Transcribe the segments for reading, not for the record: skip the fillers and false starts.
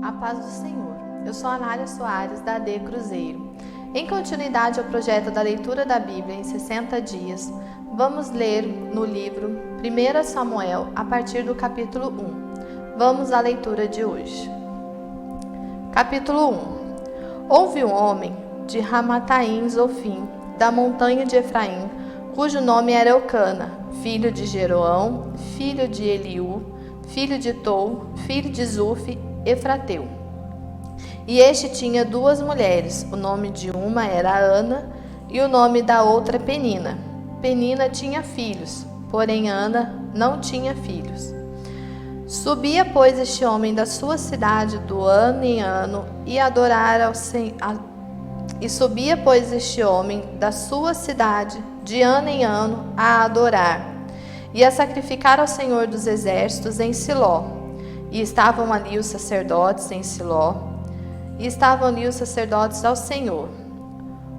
A paz do Senhor. Eu sou Anália Soares, da AD Cruzeiro. Em continuidade ao projeto da leitura da Bíblia em 60 dias, vamos ler no livro 1 Samuel, a partir do capítulo 1. Vamos à leitura de hoje. Capítulo 1. Houve um homem de Ramataim Zofim, da montanha de Efraim, cujo nome era Eucana, filho de Jeroão, filho de Eliú, filho de Tou, filho de Zufi, Efrateu. E este tinha duas mulheres, o nome de uma era Ana e o nome da outra Penina. Penina tinha filhos, porém Ana não tinha filhos. Subia, pois, este homem da sua cidade do ano em ano e adorar ao Senhor. E subia, pois, este homem da sua cidade de ano em ano a adorar e a sacrificar ao Senhor dos exércitos em Siló. E estavam ali os sacerdotes em Siló, e estavam ali os sacerdotes ao Senhor,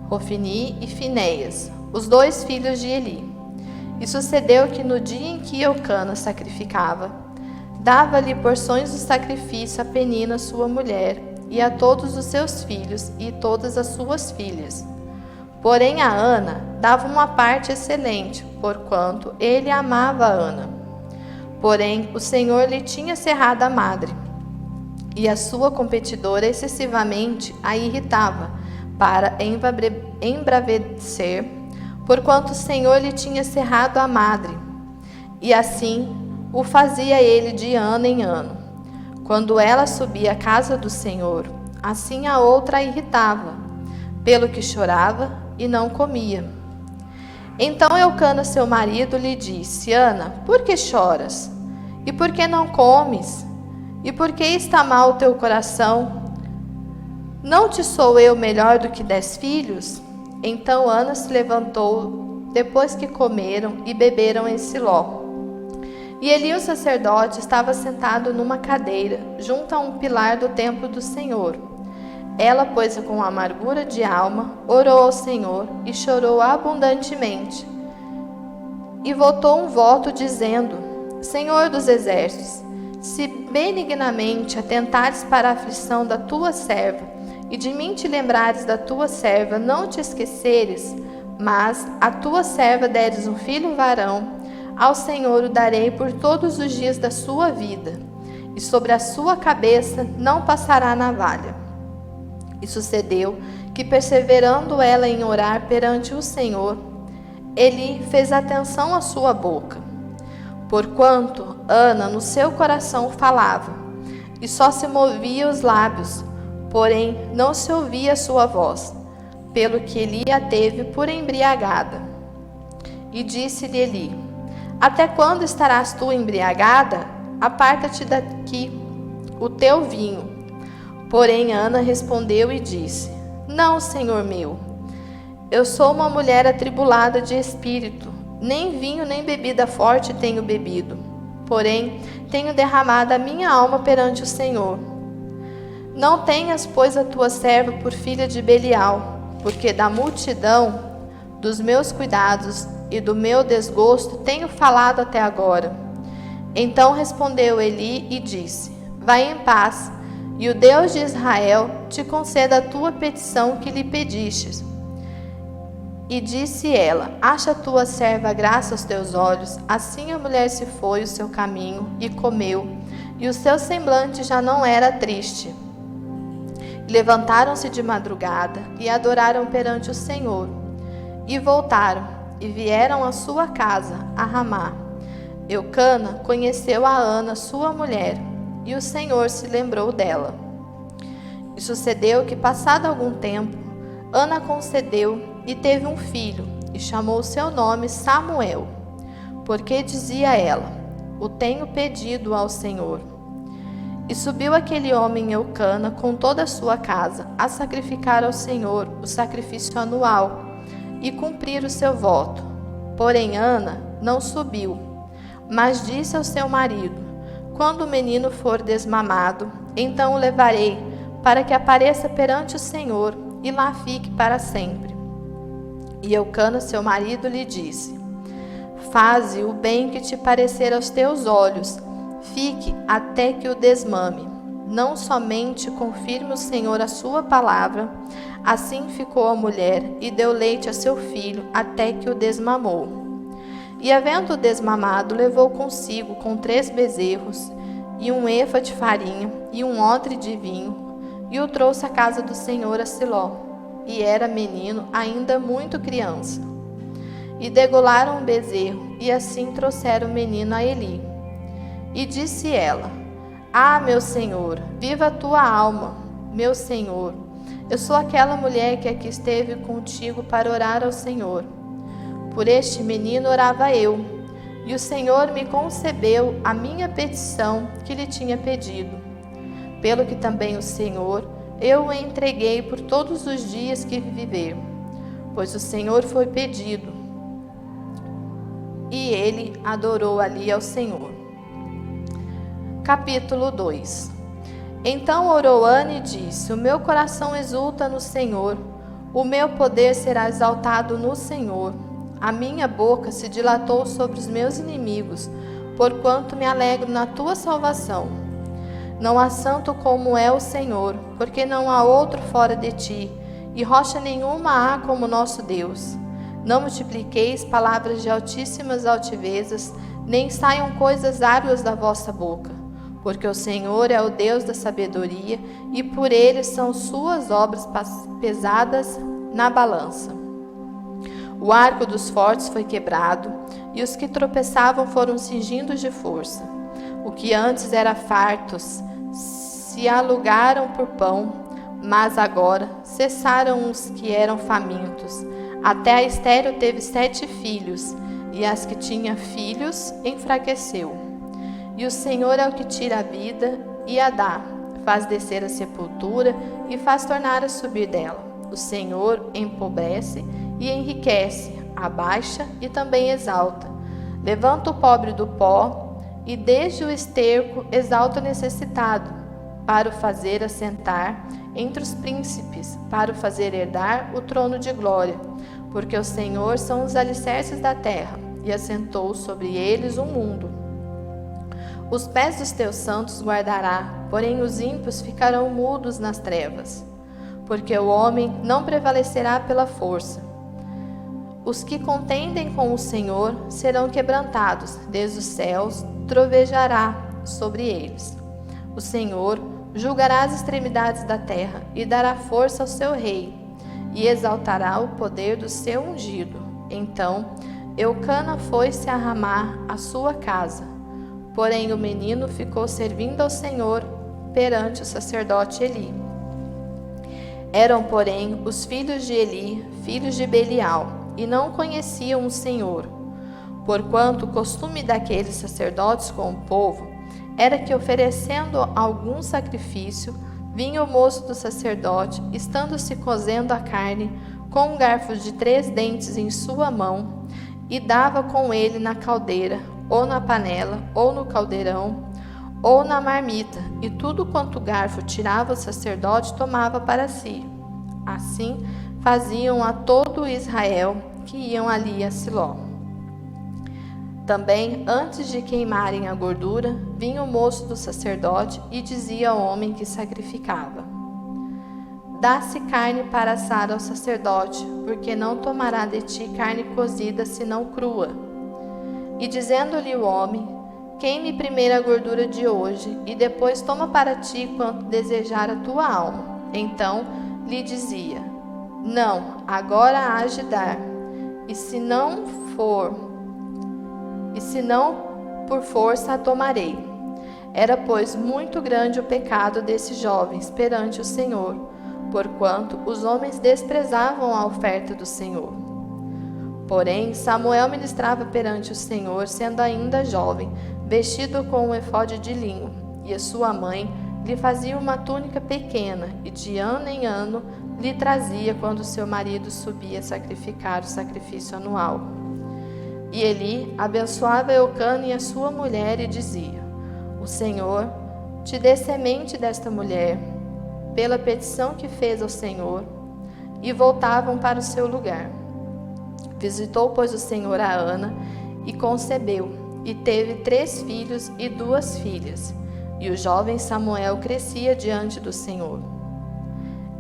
Rofini e Finéias, os dois filhos de Eli. E sucedeu que no dia em que Eucana sacrificava, dava-lhe porções do sacrifício a Penina sua mulher, e a todos os seus filhos e todas as suas filhas. Porém a Ana dava uma parte excelente, porquanto ele amava a Ana. Porém, o Senhor lhe tinha cerrado a madre, e a sua competidora excessivamente a irritava, para embravecer, porquanto o Senhor lhe tinha cerrado a madre. E assim o fazia ele de ano em ano. Quando ela subia à casa do Senhor, assim a outra a irritava, pelo que chorava e não comia. Então Eucana, seu marido, lhe disse: Ana, por que choras? E por que não comes? E por que está mal o teu coração? Não te sou eu melhor do que 10 filhos? Então Ana se levantou, depois que comeram e beberam em Siló. E Eli, o sacerdote, estava sentado numa cadeira, junto a um pilar do templo do Senhor. Ela, pois, com amargura de alma, orou ao Senhor e chorou abundantemente. E votou um voto, dizendo: Senhor dos exércitos, se benignamente atentares para a aflição da tua serva, e de mim te lembrares da tua serva, não te esqueceres, mas a tua serva deres um filho varão, ao Senhor o darei por todos os dias da sua vida, e sobre a sua cabeça não passará navalha. E sucedeu que, perseverando ela em orar perante o Senhor, ele fez atenção à sua boca. Porquanto Ana no seu coração falava, e só se movia os lábios, porém não se ouvia a sua voz, pelo que Eli a teve por embriagada. E disse-lhe Eli: Até quando estarás tu embriagada? Aparta-te daqui o teu vinho. Porém Ana respondeu e disse: Não, Senhor meu, eu sou uma mulher atribulada de espírito, nem vinho nem bebida forte tenho bebido, porém tenho derramado a minha alma perante o Senhor. Não tenhas, pois, a tua serva por filha de Belial, porque da multidão dos meus cuidados e do meu desgosto tenho falado até agora. Então respondeu Eli e disse: Vai em paz, e o Deus de Israel te conceda a tua petição que lhe pedistes. E disse ela: Acha a tua serva graça aos teus olhos? Assim a mulher se foi o seu caminho e comeu, e o seu semblante já não era triste. Levantaram-se de madrugada e adoraram perante o Senhor. E voltaram e vieram à sua casa, a Ramá. Eucana conheceu a Ana, sua mulher, e o Senhor se lembrou dela. E sucedeu que, passado algum tempo, Ana concedeu e teve um filho, e chamou seu nome Samuel, porque dizia ela: O tenho pedido ao Senhor. E subiu aquele homem Eucana com toda a sua casa a sacrificar ao Senhor o sacrifício anual e cumprir o seu voto. Porém Ana não subiu, mas disse ao seu marido: Quando o menino for desmamado, então o levarei, para que apareça perante o Senhor e lá fique para sempre. E Eucana, seu marido, lhe disse: Faze o bem que te parecer aos teus olhos, fique até que o desmame. não somente confirme o Senhor a sua palavra. Assim ficou a mulher e deu leite a seu filho até que o desmamou. E havendo desmamado, levou consigo com 3 bezerros e 1 efa de farinha e 1 odre de vinho, e o trouxe à casa do Senhor a Siló. E era menino, ainda muito criança. E degolaram o bezerro, e assim trouxeram o menino a Eli. E disse ela: Ah, meu senhor, viva a tua alma, meu senhor. Eu sou aquela mulher que aqui esteve contigo para orar ao Senhor. Por este menino orava eu, e o Senhor me concebeu a minha petição que lhe tinha pedido. Pelo que também o Senhor, eu o entreguei por todos os dias que viver, pois o Senhor foi pedido. E ele adorou ali ao Senhor. Capítulo 2. Então orou Ana e disse: O meu coração exulta no Senhor, o meu poder será exaltado no Senhor. A minha boca se dilatou sobre os meus inimigos, porquanto me alegro na tua salvação. Não há santo como é o Senhor, porque não há outro fora de ti, e rocha nenhuma há como nosso Deus. Não multipliqueis palavras de altíssimas altivezas, nem saiam coisas árduas da vossa boca, porque o Senhor é o Deus da sabedoria, e por ele são suas obras pesadas na balança. O arco dos fortes foi quebrado, e os que tropeçavam foram cingidos de força. O que antes era fartos se alugaram por pão, mas agora cessaram os que eram famintos. Até a estéril teve 7 filhos, e as que tinham filhos enfraqueceu. E o Senhor é o que tira a vida e a dá, faz descer a sepultura e faz tornar a subir dela. O Senhor empobrece e enriquece, abaixa e também exalta. Levanta o pobre do pó e desde o esterco exalta o necessitado, para o fazer assentar entre os príncipes, para o fazer herdar o trono de glória. Porque o Senhor são os alicerces da terra, e assentou sobre eles o mundo. Os pés dos teus santos guardará, porém os ímpios ficarão mudos nas trevas. Porque o homem não prevalecerá pela força. Os que contendem com o Senhor serão quebrantados, desde os céus trovejará sobre eles. O Senhor julgará as extremidades da terra e dará força ao seu rei, e exaltará o poder do seu ungido. Então Eucana foi-se a Ramá, a sua casa. Porém o menino ficou servindo ao Senhor perante o sacerdote Eli. Eram, porém, os filhos de Eli, filhos de Belial, e não conheciam o Senhor. Porquanto o costume daqueles sacerdotes com o povo era que, oferecendo algum sacrifício, vinha o moço do sacerdote, estando-se cozendo a carne, com um garfo de 3 dentes em sua mão, e dava com ele na caldeira, ou na panela, ou no caldeirão, ou na marmita, e tudo quanto o garfo tirava o sacerdote tomava para si. Assim faziam a todo Israel que iam ali a Siló. Também, antes de queimarem a gordura, vinha o moço do sacerdote e dizia ao homem que sacrificava: Dá-se carne para assar ao sacerdote, porque não tomará de ti carne cozida, senão crua. E dizendo-lhe o homem: Queime primeiro a gordura de hoje, e depois toma para ti quanto desejar a tua alma. Então lhe dizia: Não, agora hás de dar, e se não por força a tomarei. Era, pois, muito grande o pecado desses jovens perante o Senhor, porquanto os homens desprezavam a oferta do Senhor. Porém, Samuel ministrava perante o Senhor, sendo ainda jovem, vestido com um efode de linho, e a sua mãe lhe fazia uma túnica pequena, e de ano em ano lhe trazia quando seu marido subia a sacrificar o sacrifício anual. E Eli abençoava Eucana e a sua mulher e dizia: O Senhor te dê semente desta mulher, pela petição que fez ao Senhor. E voltavam para o seu lugar. Visitou, pois, o Senhor a Ana, e concebeu, e teve 3 filhos e 2 filhas. E o jovem Samuel crescia diante do Senhor.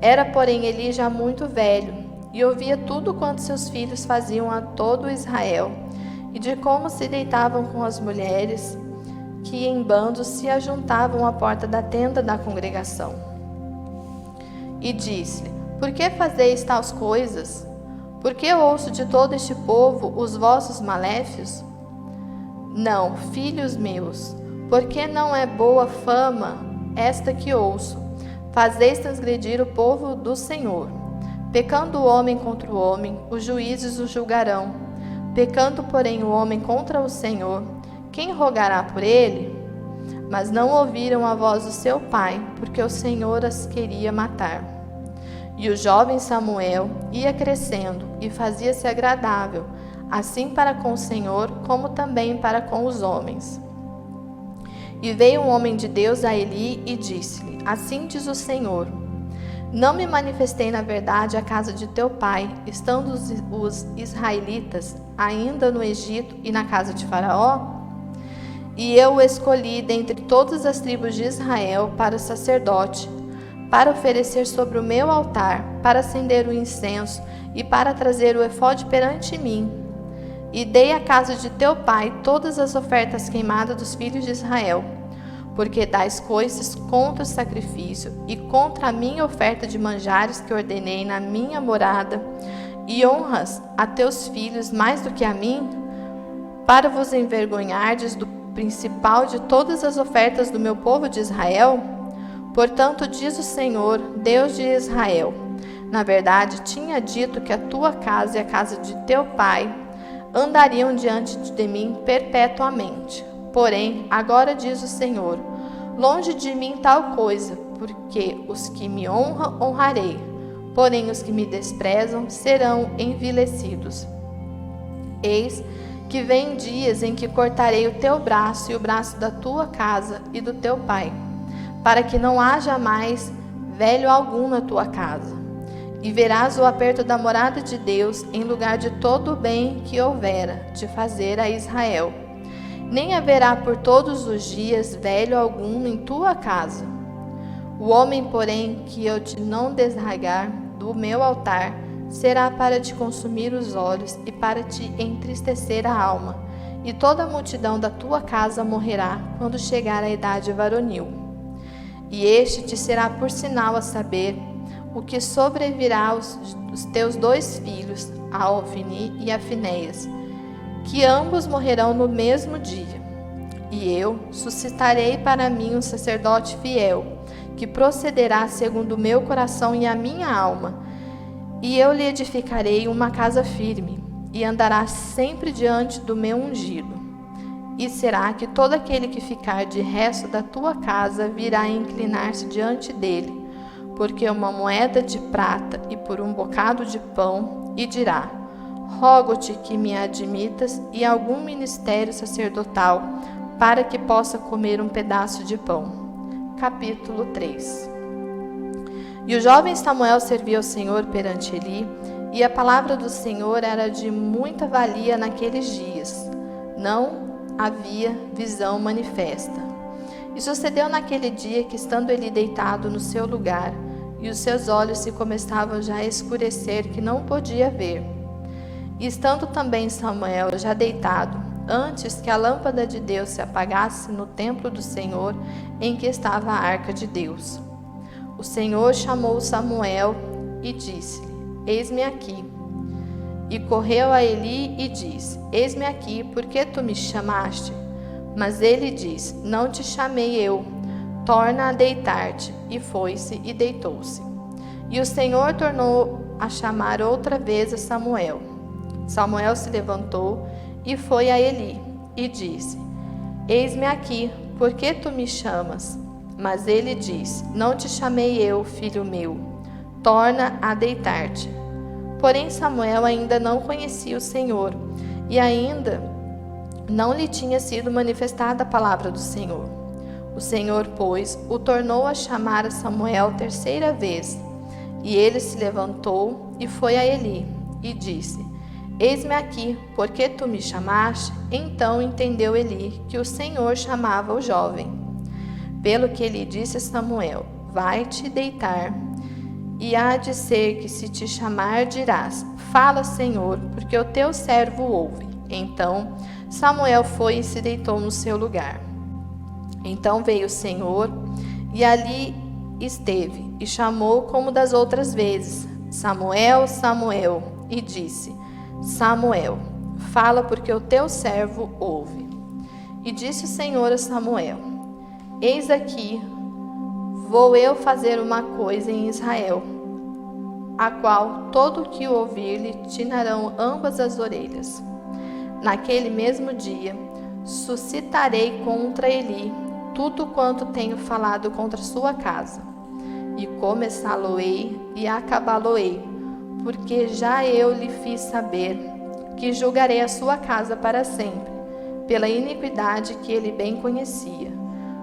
Era, porém, Eli já muito velho, e ouvia tudo quanto seus filhos faziam a todo Israel, e de como se deitavam com as mulheres, que em bandos se ajuntavam à porta da tenda da congregação. E disse-lhe: Por que fazeis tais coisas? Por que ouço de todo este povo os vossos maléficos? Não, filhos meus, porque não é boa fama esta que ouço. Fazeis transgredir o povo do Senhor. Pecando o homem contra o homem, os juízes o julgarão. Pecando, porém, o homem contra o Senhor, quem rogará por ele? Mas não ouviram a voz do seu pai, porque o Senhor as queria matar. E o jovem Samuel ia crescendo e fazia-se agradável, assim para com o Senhor, como também para com os homens. E veio um homem de Deus a Eli e disse-lhe: Assim diz o Senhor: Não me manifestei na verdade à casa de teu pai, estando os israelitas ainda no Egito e na casa de Faraó? E eu o escolhi dentre todas as tribos de Israel para sacerdote, para oferecer sobre o meu altar, para acender o incenso e para trazer o efode perante mim. E dei à casa de teu pai todas as ofertas queimadas dos filhos de Israel, porque dais coisas contra o sacrifício e contra a minha oferta de manjares que ordenei na minha morada, e honras a teus filhos mais do que a mim, para vos envergonhardes do principal de todas as ofertas do meu povo de Israel? Portanto, diz o Senhor, Deus de Israel: Na verdade, tinha dito que a tua casa e a casa de teu pai andariam diante de mim perpetuamente. Porém, agora diz o Senhor: Longe de mim tal coisa, porque os que me honram, honrarei, porém os que me desprezam serão envilecidos. Eis que vem dias em que cortarei o teu braço e o braço da tua casa e do teu pai, para que não haja mais velho algum na tua casa. E verás o aperto da morada de Deus em lugar de todo o bem que houvera de fazer a Israel. Nem haverá por todos os dias velho algum em tua casa. O homem, porém, que eu te não desarraigar do meu altar, será para te consumir os olhos e para te entristecer a alma, e toda a multidão da tua casa morrerá quando chegar a idade varonil. E este te será por sinal a saber o que sobrevirá aos teus dois filhos, a Ofni e a Finéias, que ambos morrerão no mesmo dia. E eu suscitarei para mim um sacerdote fiel, que procederá segundo o meu coração e a minha alma, e eu lhe edificarei uma casa firme, e andará sempre diante do meu ungido. E será que todo aquele que ficar de resto da tua casa virá inclinar-se diante dele, porque uma moeda de prata e por um bocado de pão, e dirá: Rogo-te que me admitas e algum ministério sacerdotal, para que possa comer um pedaço de pão. Capítulo 3. E o jovem Samuel servia ao Senhor perante Eli, e a palavra do Senhor era de muita valia naqueles dias. Não havia visão manifesta. E sucedeu naquele dia que, estando Eli deitado no seu lugar, e os seus olhos se começavam já a escurecer, que não podia ver. E estando também Samuel já deitado, antes que a lâmpada de Deus se apagasse no templo do Senhor, em que estava a arca de Deus, o Senhor chamou Samuel e disse-lhe: Eis-me aqui. E correu a Eli e disse: Eis-me aqui, por que tu me chamaste? Mas ele disse: Não te chamei eu, torna a deitar-te. E foi-se e deitou-se. E o Senhor tornou a chamar outra vez a Samuel. Samuel se levantou e foi a Eli e disse: Eis-me aqui, por que tu me chamas? Mas ele disse: Não te chamei eu, filho meu, torna a deitar-te. Porém Samuel ainda não conhecia o Senhor, e ainda não lhe tinha sido manifestada a palavra do Senhor. O Senhor, pois, o tornou a chamar a Samuel terceira vez. E ele se levantou e foi a Eli e disse: Eis-me aqui, por que tu me chamaste? Então entendeu Eli que o Senhor chamava o jovem. Pelo que lhe disse Samuel: vai-te deitar, e há de ser que se te chamar dirás: fala, Senhor, porque o teu servo ouve. Então Samuel foi e se deitou no seu lugar. Então veio o Senhor, e ali esteve, e chamou como das outras vezes: Samuel, Samuel. E disse: Samuel, fala, porque o teu servo ouve. E disse o Senhor a Samuel: eis aqui, vou eu fazer uma coisa em Israel, a qual todo o que o ouvir lhe tinarão ambas as orelhas. Naquele mesmo dia, suscitarei contra Eli tudo quanto tenho falado contra sua casa, e começá-lo-ei e acabá-lo-ei, porque já eu lhe fiz saber que julgarei a sua casa para sempre, pela iniquidade que ele bem conhecia,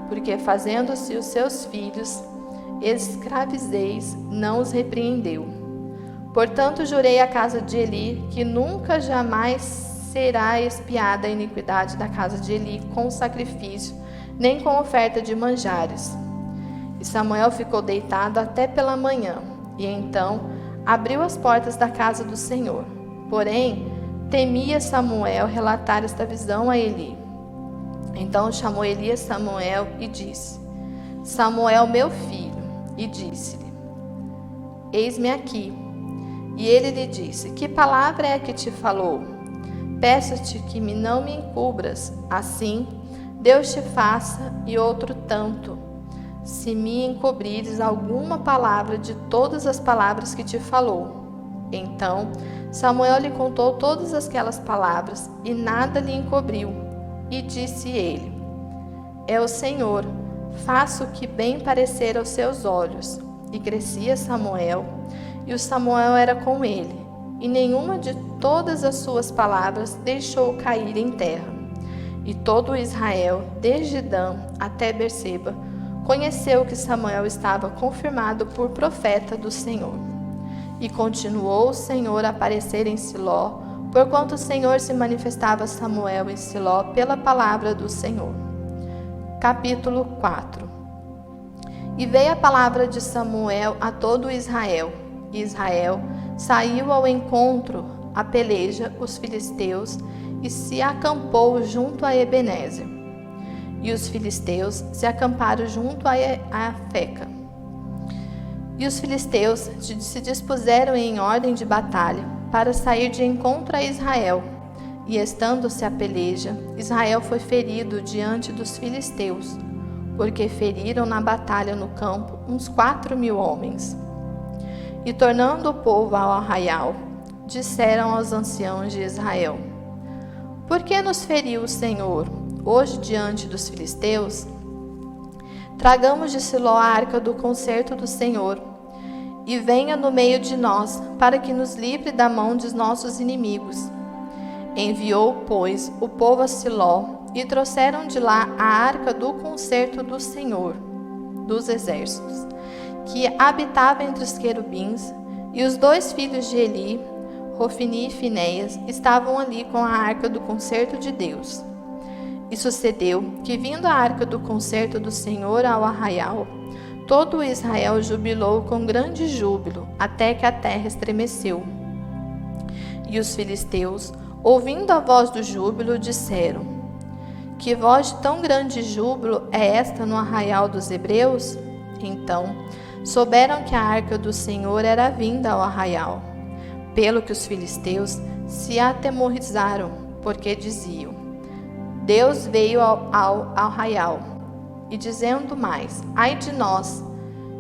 porque fazendo-se os seus filhos escravizeis, não os repreendeu. Portanto, jurei à casa de Eli que nunca jamais será expiada a iniquidade da casa de Eli com sacrifício, nem com oferta de manjares. E Samuel ficou deitado até pela manhã, e então abriu as portas da casa do Senhor. Porém, temia Samuel relatar esta visão a Eli. Então chamou Eli a Samuel e disse: Samuel, meu filho. E disse-lhe: eis-me aqui. E ele lhe disse: que palavra é que te falou? Peço-te que não me encubras, assim Deus te faça e outro tanto, se me encobrires alguma palavra de todas as palavras que te falou. Então Samuel lhe contou todas aquelas palavras, e nada lhe encobriu. E disse ele: é o Senhor, faça o que bem parecer aos seus olhos. E crescia Samuel, e o Samuel era com ele, e nenhuma de todas as suas palavras deixou cair em terra. E todo Israel, desde Dan até Berseba, conheceu que Samuel estava confirmado por profeta do Senhor. E continuou o Senhor a aparecer em Siló, porquanto o Senhor se manifestava a Samuel em Siló pela palavra do Senhor. Capítulo 4. E veio a palavra de Samuel a todo Israel. E Israel saiu ao encontro, a peleja, os filisteus, e se acampou junto a Ebenezer. E os filisteus se acamparam junto a Afeca. E os filisteus se dispuseram em ordem de batalha para sair de encontro a Israel. E estando-se a peleja, Israel foi ferido diante dos filisteus, porque feriram na batalha no campo uns 4.000 homens. E tornando o povo ao arraial, disseram aos anciãos de Israel: por que nos feriu o Senhor hoje diante dos filisteus? Tragamos de Siló a arca do concerto do Senhor, e venha no meio de nós, para que nos livre da mão dos nossos inimigos. Enviou, pois, o povo a Siló, e trouxeram de lá a arca do concerto do Senhor dos exércitos, que habitava entre os querubins, e os 2 filhos de Eli, Rofini e Finéias, estavam ali com a arca do concerto de Deus. E sucedeu que, vindo a arca do concerto do Senhor ao arraial, todo o Israel jubilou com grande júbilo, até que a terra estremeceu. E os filisteus, ouvindo a voz do júbilo, disseram: que voz de tão grande júbilo é esta no arraial dos hebreus? Então souberam que a arca do Senhor era vinda ao arraial, pelo que os filisteus se atemorizaram, porque diziam: Deus veio ao arraial. E dizendo mais: ai de nós,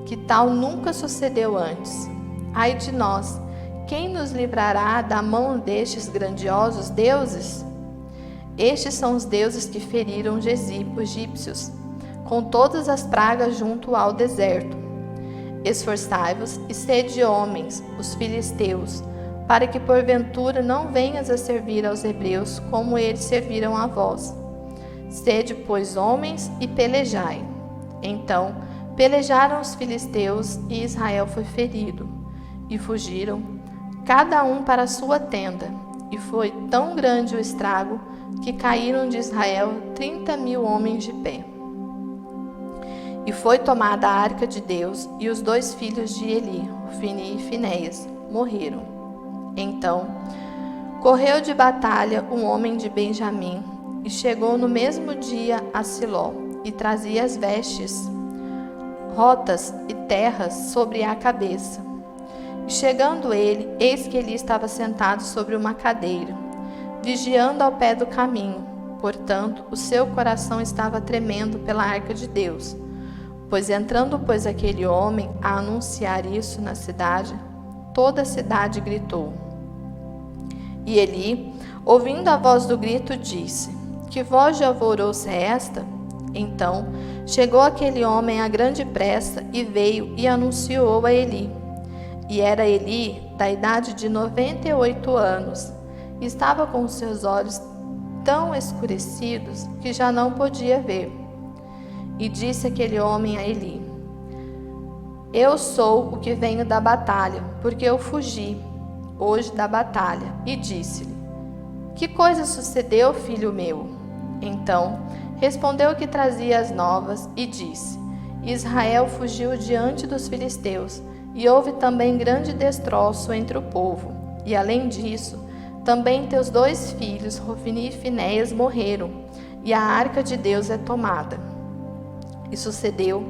que tal nunca sucedeu antes. Ai de nós, quem nos livrará da mão destes grandiosos deuses? Estes são os deuses que feriram os egípcios, com todas as pragas junto ao deserto. Esforçai-vos e sede homens, os filisteus, para que porventura não venhas a servir aos hebreus como eles serviram a vós. Sede, pois, homens e pelejai. Então pelejaram os filisteus, e Israel foi ferido, e fugiram, cada um para a sua tenda. E foi tão grande o estrago, que caíram de Israel 30.000 homens de pé. E foi tomada a arca de Deus, e os 2 filhos de Eli, Ofni e Finéias, morreram. Então correu de batalha um homem de Benjamim, e chegou no mesmo dia a Siló, e trazia as vestes rotas e terras sobre a cabeça. E chegando ele, eis que Eli estava sentado sobre uma cadeira, vigiando ao pé do caminho. Portanto, o seu coração estava tremendo pela arca de Deus. Pois entrando aquele homem a anunciar isso na cidade, toda a cidade gritou. E Eli, ouvindo a voz do grito, disse: Que voz de alvoroço é esta? Então chegou aquele homem a grande pressa e veio e anunciou a Eli. E era Eli da idade de 98 anos, e estava com os seus olhos tão escurecidos que já não podia ver. E disse aquele homem a Eli: Eu sou o que venho da batalha, porque eu fugi hoje da batalha. E disse-lhe: Que coisa sucedeu, filho meu? Então respondeu que trazia as novas e disse: Israel fugiu diante dos filisteus, e houve também grande destroço entre o povo. E além disso, também teus 2 filhos, Ofni e Finéias, morreram, e a arca de Deus é tomada. E sucedeu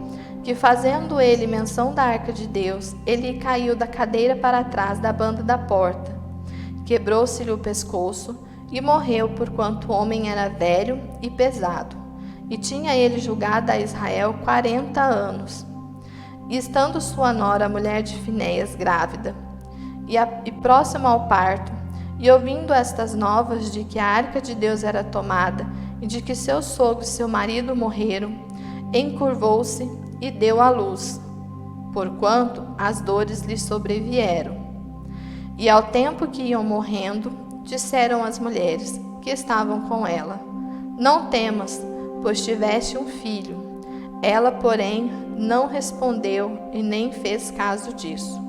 que, fazendo ele menção da arca de Deus, ele caiu da cadeira para trás da banda da porta. Quebrou-se-lhe o pescoço e morreu, porquanto o homem era velho e pesado. E tinha ele julgado a Israel 40 anos. E estando sua nora, a mulher de Finéias, grávida, e próxima ao parto, e ouvindo estas novas de que a arca de Deus era tomada, e de que seu sogro e seu marido morreram, encurvou-se e deu à luz, porquanto as dores lhe sobrevieram. E ao tempo que iam morrendo, disseram as mulheres que estavam com ela: Não temas, pois tiveste um filho. Ela, porém, não respondeu e nem fez caso disso.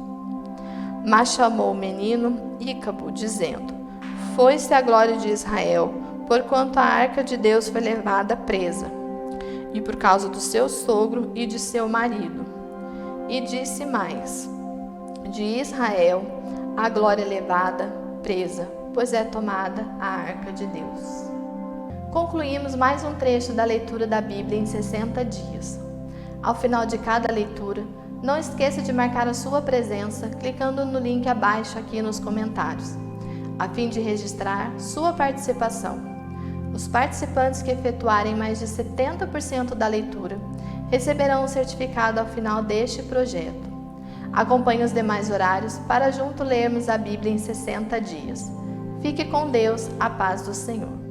Mas chamou o menino Ícabo, dizendo: Foi-se a glória de Israel, porquanto a arca de Deus foi levada presa, e por causa do seu sogro e de seu marido. E disse mais: De Israel a glória levada presa, pois é tomada a arca de Deus. Concluímos mais um trecho da leitura da Bíblia em 60 dias. Ao final de cada leitura, não esqueça de marcar a sua presença clicando no link abaixo aqui nos comentários, a fim de registrar sua participação. Os participantes que efetuarem mais de 70% da leitura receberão um certificado ao final deste projeto. Acompanhe os demais horários para junto lermos a Bíblia em 60 dias. Fique com Deus, a paz do Senhor.